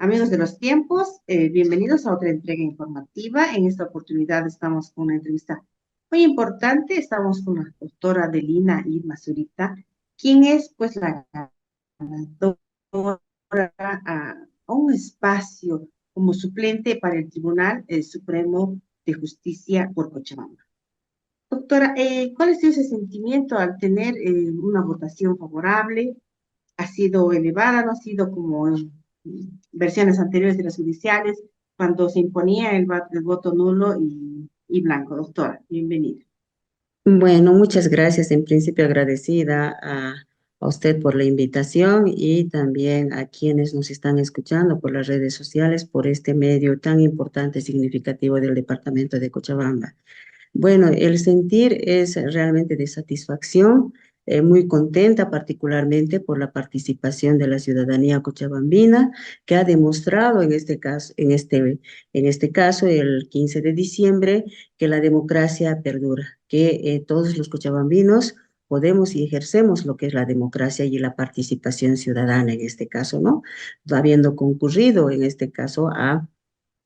Amigos de los tiempos, bienvenidos a otra entrega informativa. En esta oportunidad estamos con una entrevista muy importante. Estamos con la doctora Delina Irma Zurita, quien es pues la ganadora a un espacio como suplente para el Tribunal Supremo de Justicia por Cochabamba. Doctora, ¿cuál es ese sentimiento al tener una votación favorable? ¿Ha sido elevada? ¿No ha sido como en versiones anteriores de las judiciales, cuando se imponía el voto nulo y blanco? Doctora, bienvenida. Bueno, muchas gracias. En principio agradecida a usted por la invitación y también a quienes nos están escuchando por las redes sociales, por este medio tan importante y significativo del departamento de Cochabamba. Bueno, el sentir es realmente de satisfacción, muy contenta particularmente por la participación de la ciudadanía cochabambina, que ha demostrado en este caso, el 15 de diciembre, que la democracia perdura, que todos los cochabambinos podemos y ejercemos lo que es la democracia y la participación ciudadana en este caso, ¿no? Habiendo concurrido en este caso a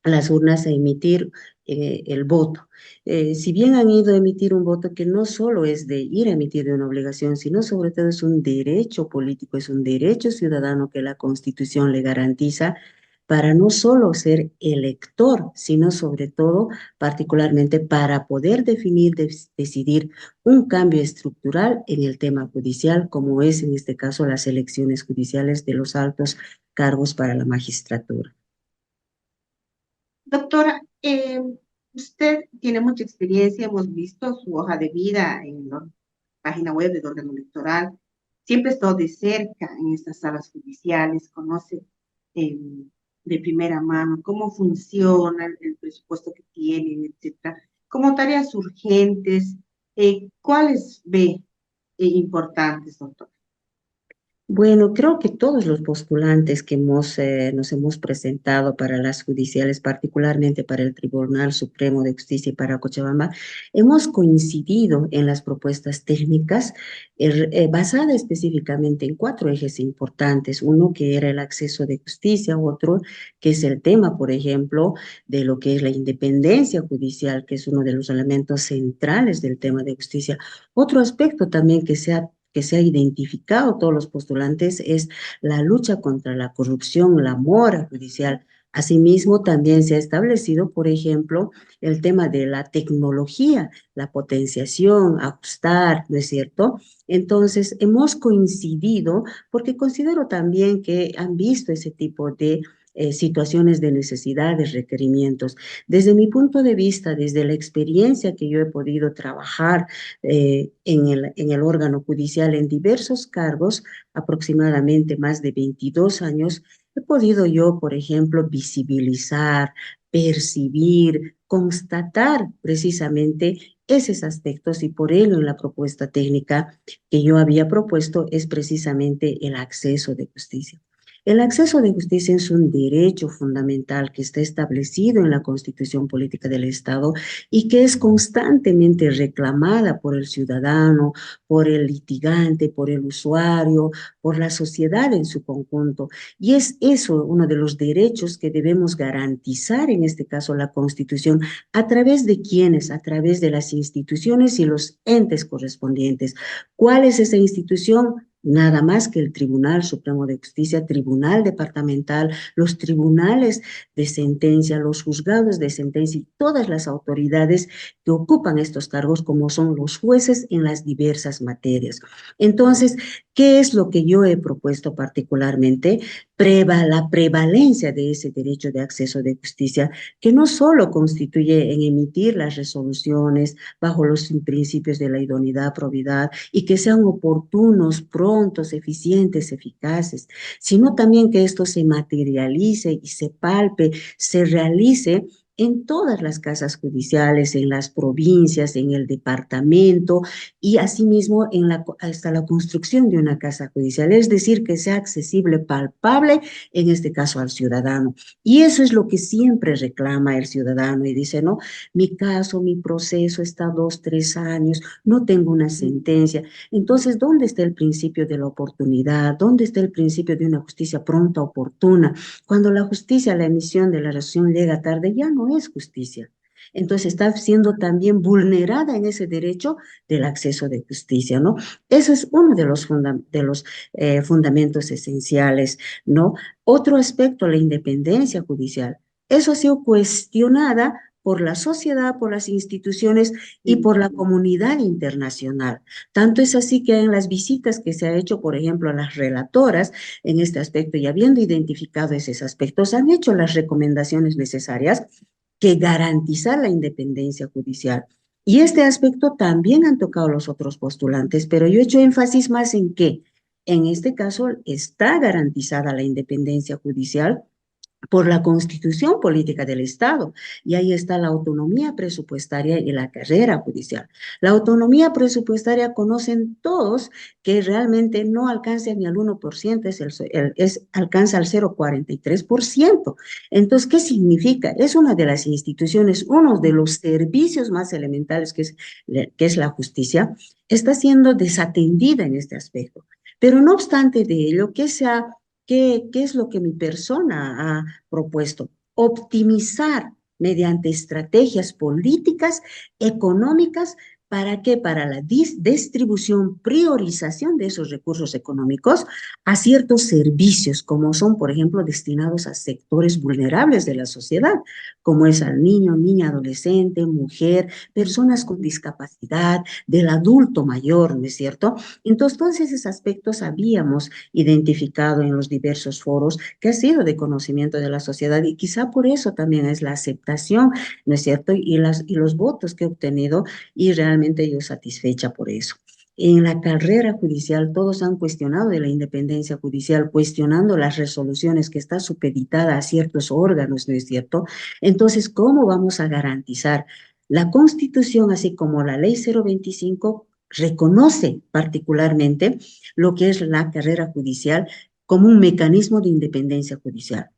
las urnas a emitir el voto. Si bien han ido a emitir un voto que no solo es de ir a emitir una obligación, sino sobre todo es un derecho político, es un derecho ciudadano que la Constitución le garantiza para no solo ser elector, sino sobre todo, particularmente para poder definir, decidir un cambio estructural en el tema judicial, como es en este caso las elecciones judiciales de los altos cargos para la magistratura. Doctora, usted tiene mucha experiencia, hemos visto su hoja de vida en la página web del órgano electoral. Siempre ha estado de cerca en estas salas judiciales, conoce eh, de primera mano cómo funciona el presupuesto que tienen, etcétera. Como tareas urgentes, ¿cuáles ve importantes, doctor? Bueno, creo que todos los postulantes que nos hemos presentado para las judiciales, particularmente para el Tribunal Supremo de Justicia y para Cochabamba, hemos coincidido en las propuestas técnicas basadas específicamente en cuatro ejes importantes. Uno que era el acceso de justicia, otro que es el tema, por ejemplo, de lo que es la independencia judicial, que es uno de los elementos centrales del tema de justicia. Otro aspecto también que se ha identificado todos los postulantes es la lucha contra la corrupción, la mora judicial. Asimismo, también se ha establecido, por ejemplo, el tema de la tecnología, la potenciación, ajustar, ¿no es cierto? Entonces, hemos coincidido porque considero también que han visto ese tipo de situaciones de necesidades, requerimientos. Desde mi punto de vista, desde la experiencia que yo he podido trabajar en el órgano judicial en diversos cargos, aproximadamente más de 22 años, he podido yo, por ejemplo, visibilizar, percibir, constatar precisamente esos aspectos y por ello en la propuesta técnica que yo había propuesto es precisamente el acceso de justicia. El acceso de justicia es un derecho fundamental que está establecido en la Constitución Política del Estado y que es constantemente reclamada por el ciudadano, por el litigante, por el usuario, por la sociedad en su conjunto. Y es eso uno de los derechos que debemos garantizar, en este caso la Constitución, a través de quienes, a través de las instituciones y los entes correspondientes. ¿Cuál es esa institución? Nada más que el Tribunal Supremo de Justicia, Tribunal Departamental, los tribunales de sentencia, los juzgados de sentencia y todas las autoridades que ocupan estos cargos, como son los jueces en las diversas materias. Entonces, ¿qué es lo que yo he propuesto particularmente? La prevalencia de ese derecho de acceso de justicia, que no solo constituye en emitir las resoluciones bajo los principios de la idoneidad, probidad, y que sean oportunos, prontos, eficientes, eficaces, sino también que esto se materialice y se palpe, se realice en todas las casas judiciales, en las provincias, en el departamento y asimismo hasta la construcción de una casa judicial, es decir, que sea accesible, palpable, en este caso al ciudadano. Y eso es lo que siempre reclama el ciudadano y dice, no, mi caso, mi proceso está 2, 3 años, no tengo una sentencia. Entonces, ¿dónde está el principio de la oportunidad? ¿Dónde está el principio de una justicia pronta, oportuna? Cuando la justicia, la emisión de la resolución llega tarde, ya no es justicia. Entonces está siendo también vulnerada en ese derecho del acceso de justicia, ¿no? Eso es uno de los fundamentos esenciales, ¿no? Otro aspecto, la independencia judicial. Eso ha sido cuestionada por la sociedad, por las instituciones y Sí. por la comunidad internacional. Tanto es así que en las visitas que se ha hecho, por ejemplo, a las relatoras en este aspecto y habiendo identificado esos aspectos, han hecho las recomendaciones necesarias que garantizar la independencia judicial. Y este aspecto también han tocado los otros postulantes, pero yo he hecho énfasis más en que en este caso está garantizada la independencia judicial por la Constitución Política del Estado. Y ahí está la autonomía presupuestaria y la carrera judicial. La autonomía presupuestaria conocen todos que realmente no alcanza ni al 1%, alcanza al 0,43%. Entonces, ¿qué significa? Es una de las instituciones, uno de los servicios más elementales que es la justicia, está siendo desatendida en este aspecto. Pero no obstante de ello, ¿qué es lo que mi persona ha propuesto? Optimizar mediante estrategias políticas, económicas, ¿para qué? Para la distribución, priorización de esos recursos económicos a ciertos servicios, como son, por ejemplo, destinados a sectores vulnerables de la sociedad, como es al niño, niña, adolescente, mujer, personas con discapacidad, del adulto mayor, ¿no es cierto? Entonces, todos esos aspectos habíamos identificado en los diversos foros que ha sido de conocimiento de la sociedad y quizá por eso también es la aceptación, ¿no es cierto? Y los votos que he obtenido y realmente yo satisfecha por eso. En la carrera judicial todos han cuestionado de la independencia judicial, cuestionando las resoluciones que está supeditada a ciertos órganos, ¿no es cierto? Entonces, ¿cómo vamos a garantizar? La Constitución, así como la Ley 025, reconoce particularmente lo que es la carrera judicial como un mecanismo de independencia judicial.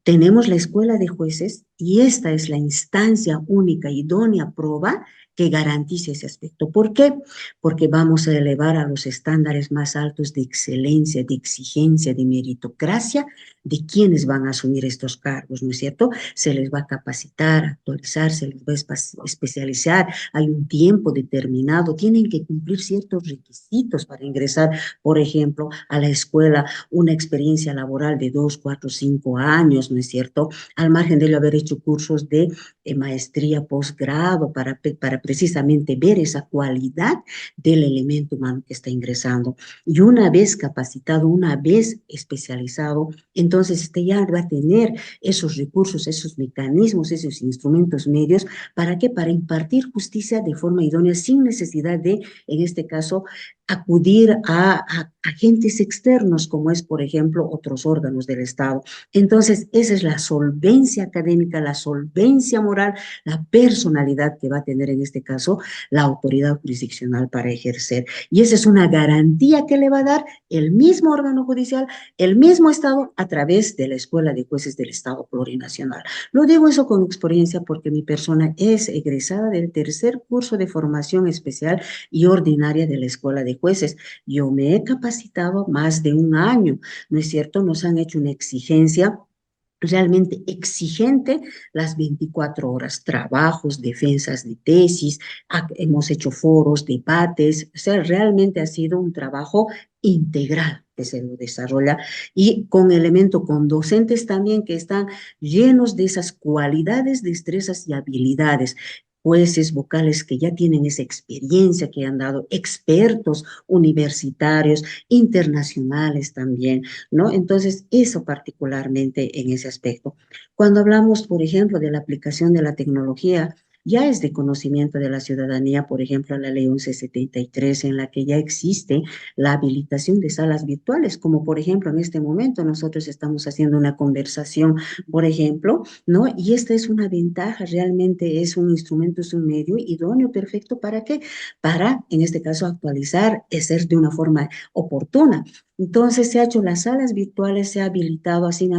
Tenemos la escuela de jueces y esta es la instancia única, idónea, prueba que garantice ese aspecto. ¿Por qué? Porque vamos a elevar a los estándares más altos de excelencia, de exigencia, de meritocracia de quienes van a asumir estos cargos, ¿no es cierto? Se les va a capacitar, actualizar, se les va a especializar, hay un tiempo determinado, tienen que cumplir ciertos requisitos para ingresar, por ejemplo, a la escuela, una experiencia laboral de 2, 4, 5 años, ¿no es cierto? Al margen de ello, haber hecho cursos de maestría, posgrado, para precisamente ver esa cualidad del elemento humano que está ingresando. Y una vez capacitado, una vez especializado, entonces este ya va a tener esos recursos, esos mecanismos, esos instrumentos medios, ¿para qué? Para impartir justicia de forma idónea, sin necesidad de, en este caso, acudir a agentes externos, como es, por ejemplo, otros órganos del Estado. Entonces, esa es la solvencia académica, la solvencia moral, la personalidad que va a tener en este caso la autoridad jurisdiccional para ejercer. Y esa es una garantía que le va a dar el mismo órgano judicial, el mismo Estado, a través de la Escuela de Jueces del Estado Plurinacional. Lo digo eso con experiencia porque mi persona es egresada del tercer curso de formación especial y ordinaria de la Escuela de Jueces. Yo me he capacitado más de un año, ¿no es cierto? Nos han hecho una exigencia realmente exigente las 24 horas, trabajos, defensas de tesis, hemos hecho foros, debates, o sea, realmente ha sido un trabajo integral que se lo desarrolla y con docentes también que están llenos de esas cualidades, destrezas y habilidades, jueces vocales que ya tienen esa experiencia, que han dado expertos universitarios, internacionales también, ¿no? Entonces, eso particularmente en ese aspecto. Cuando hablamos, por ejemplo, de la aplicación de la tecnología, ya es de conocimiento de la ciudadanía, por ejemplo, la ley 1173, en la que ya existe la habilitación de salas virtuales, como por ejemplo en este momento nosotros estamos haciendo una conversación, por ejemplo, ¿no? Y esta es una ventaja, realmente es un instrumento, es un medio idóneo, perfecto, ¿para qué? Para, en este caso, actualizar, ser de una forma oportuna. Entonces se ha hecho las salas virtuales, se ha habilitado así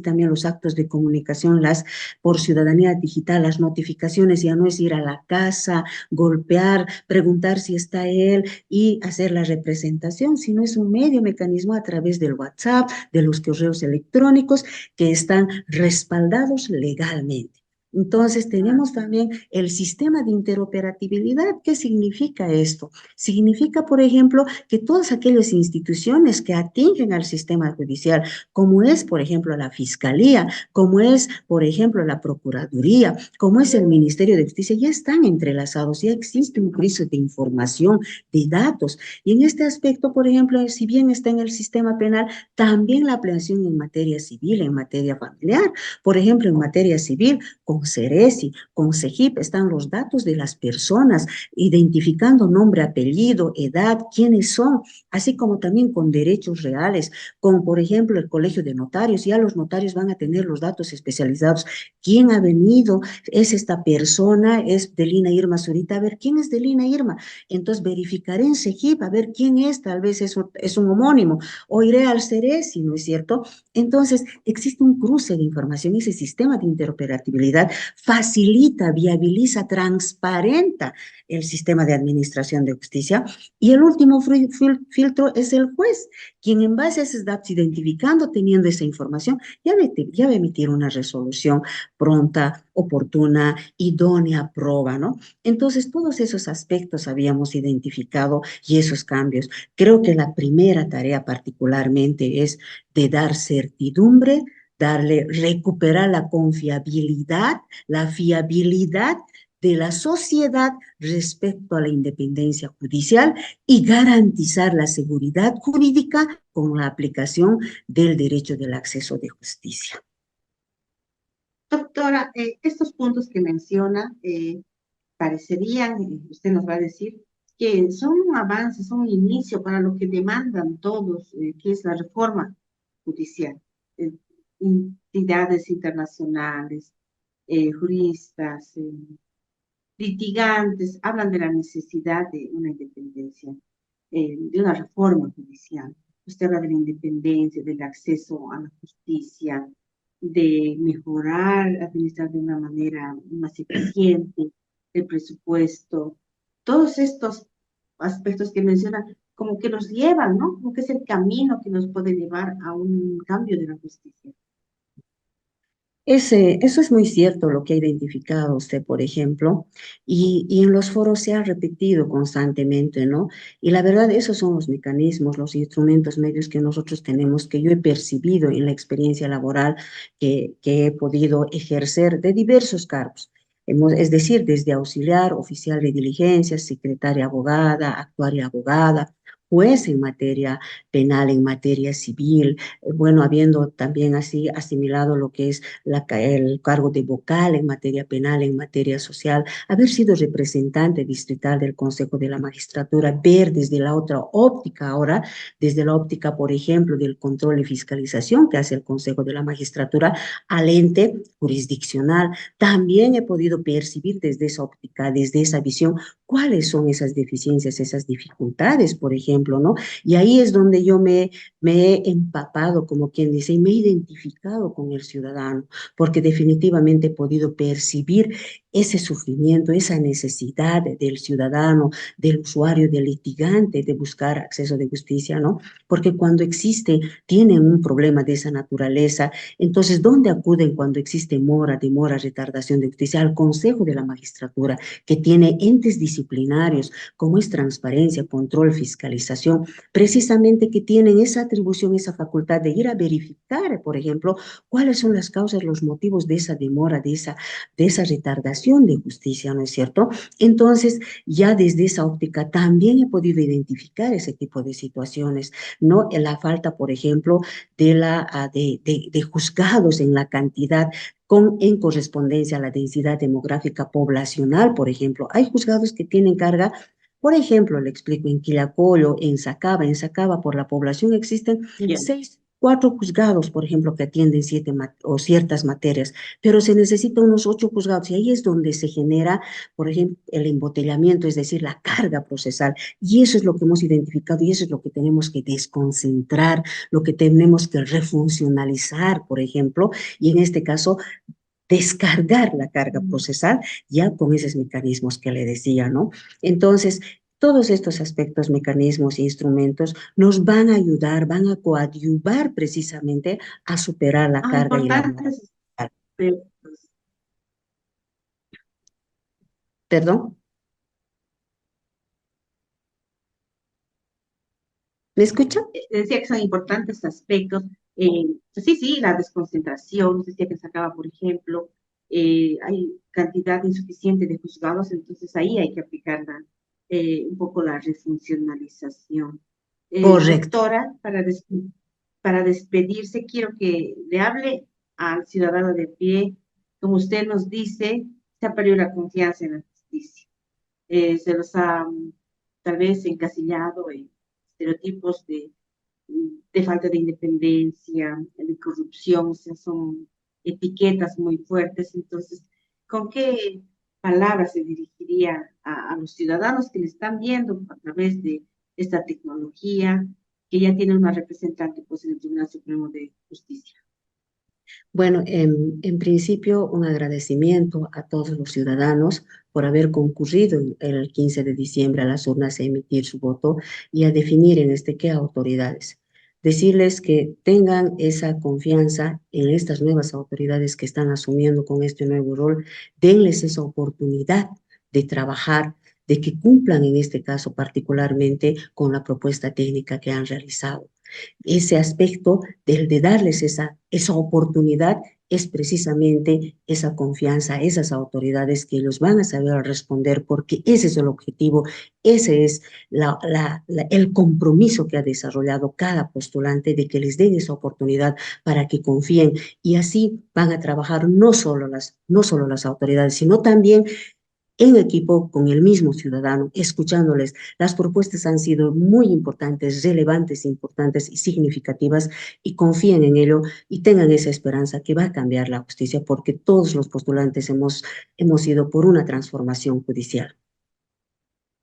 también los actos de comunicación, las por ciudadanía digital, las notificaciones, ya no es ir a la casa, golpear, preguntar si está él y hacer la representación, sino es un medio, mecanismo a través del WhatsApp, de los correos electrónicos que están respaldados legalmente. Entonces, Ah, tenemos también el sistema de interoperabilidad. ¿Qué significa esto? Significa, por ejemplo, que todas aquellas instituciones que atingen al sistema judicial, como es, por ejemplo, la Fiscalía, como es, por ejemplo, la Procuraduría, como es el Ministerio de Justicia, ya están entrelazados, ya existe un cruce de información, de datos. Y en este aspecto, por ejemplo, si bien está en el sistema penal, también la ampliación en materia civil, en materia familiar. Por ejemplo, en materia civil, con Ceresi, con CEGIP, están los datos de las personas, identificando nombre, apellido, edad, quiénes son, así como también con derechos reales, con, por ejemplo, el Colegio de Notarios. Ya los notarios van a tener los datos especializados. ¿Quién ha venido? ¿Es esta persona? ¿Es Delina Irma Zurita? A ver, ¿quién es Delina Irma? Entonces verificaré en CEGIP a ver quién es, tal vez es un homónimo, o iré al CERESI, ¿no es cierto? Entonces, existe un cruce de información, ese sistema de interoperabilidad facilita, viabiliza, transparenta el sistema de administración de justicia. Y el último filtro es el juez, quien en base a esos datos, identificando, teniendo esa información, ya va a emitir una resolución pronta, oportuna, idónea, proba, ¿no? Entonces, todos esos aspectos habíamos identificado y esos cambios. Creo que la primera tarea particularmente es de dar certidumbre, recuperar la confiabilidad, la fiabilidad de la sociedad respecto a la independencia judicial y garantizar la seguridad jurídica con la aplicación del derecho del acceso de justicia. doctora, estos puntos que menciona parecerían, usted nos va a decir, que son un avance, son un inicio para lo que demandan todos, que es la reforma judicial. Eh, Entidades internacionales, juristas, litigantes, hablan de la necesidad de una independencia, de una reforma judicial. Usted habla de la independencia, del acceso a la justicia, de mejorar, administrar de una manera más eficiente el presupuesto. Todos estos aspectos que menciona, como que nos llevan, ¿no? Como que es el camino que nos puede llevar a un cambio de la justicia. Eso es muy cierto lo que ha identificado usted, por ejemplo, y en los foros se ha repetido constantemente, ¿no? Y la verdad, esos son los mecanismos, los instrumentos medios que nosotros tenemos, que yo he percibido en la experiencia laboral que he podido ejercer de diversos cargos. Es decir, desde auxiliar, oficial de diligencias, secretaria abogada, actuaria abogada, juez en materia penal, en materia civil, bueno, habiendo también así asimilado lo que es el cargo de vocal en materia penal, en materia social, haber sido representante distrital del Consejo de la Magistratura, ver desde la otra óptica ahora, desde la óptica, por ejemplo, del control y fiscalización que hace el Consejo de la Magistratura al ente jurisdiccional. También he podido percibir desde esa óptica, desde esa visión, cuáles son esas deficiencias, esas dificultades, por ejemplo, ¿no? Y ahí es donde yo me he empapado, como quien dice, y me he identificado con el ciudadano, porque definitivamente he podido percibir ese sufrimiento, esa necesidad del ciudadano, del usuario, del litigante de buscar acceso de justicia, ¿no? Porque cuando existe, tienen un problema de esa naturaleza, entonces, ¿dónde acuden cuando existe mora, demora, retardación de justicia? Al Consejo de la Magistratura, que tiene entes disciplinarios, como es transparencia, control, fiscalización, precisamente que tienen esa atribución, esa facultad de ir a verificar, por ejemplo, cuáles son las causas, los motivos de esa demora, de esa retardación de justicia, ¿no es cierto? Entonces, ya desde esa óptica también he podido identificar ese tipo de situaciones, ¿no? La falta, por ejemplo, de juzgados en la cantidad en correspondencia a la densidad demográfica poblacional, por ejemplo. Hay juzgados que tienen carga, por ejemplo, le explico, en Quillacollo, en Sacaba, por la población existen Ya. cuatro juzgados, por ejemplo, que atienden o ciertas materias, pero se necesitan unos 8 juzgados, y ahí es donde se genera, por ejemplo, el embotellamiento, es decir, la carga procesal, y eso es lo que hemos identificado, y eso es lo que tenemos que desconcentrar, lo que tenemos que refuncionalizar, por ejemplo, y en este caso, descargar la carga procesal ya con esos mecanismos que le decía, ¿no? Entonces, todos estos aspectos, mecanismos e instrumentos nos van a ayudar, van a coadyuvar precisamente a superar la carga y la mortalidad. Importantes aspectos. ¿Perdón? ¿Me escucha? Decía que son importantes aspectos. Pues sí, sí, la desconcentración, decía que sacaba, por ejemplo, hay cantidad insuficiente de juzgados, entonces ahí hay que aplicar un poco la refuncionalización. Correcto. Doctora, para despedirse, quiero que le hable al ciudadano de pie. Como usted nos dice, se ha perdido la confianza en la justicia. Se los ha tal vez encasillado en estereotipos de falta de independencia, de corrupción, o sea, son etiquetas muy fuertes. Entonces, ¿con qué palabras se dirigiría a los ciudadanos que le están viendo a través de esta tecnología, que ya tiene una representante pues, en el Tribunal Supremo de Justicia? Bueno, en principio, un agradecimiento a todos los ciudadanos por haber concurrido el 15 de diciembre a las urnas a emitir su voto y a definir en este qué autoridades. Decirles que tengan esa confianza en estas nuevas autoridades que están asumiendo con este nuevo rol, denles esa oportunidad de trabajar, de que cumplan en este caso particularmente con la propuesta técnica que han realizado. Ese aspecto de darles esa oportunidad es precisamente esa confianza, esas autoridades que los van a saber responder, porque ese es el objetivo, ese es el compromiso que ha desarrollado cada postulante de que les den esa oportunidad para que confíen, y así van a trabajar no solo las autoridades, sino también en equipo con el mismo ciudadano, escuchándoles. Las propuestas han sido muy importantes, relevantes, importantes y significativas, y confíen en ello y tengan esa esperanza que va a cambiar la justicia, porque todos los postulantes hemos ido por una transformación judicial.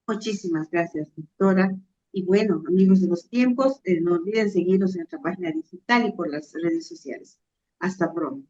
Muchísimas gracias, doctora. Y bueno, amigos de los tiempos, no olviden seguirnos en nuestra página digital y por las redes sociales. Hasta pronto.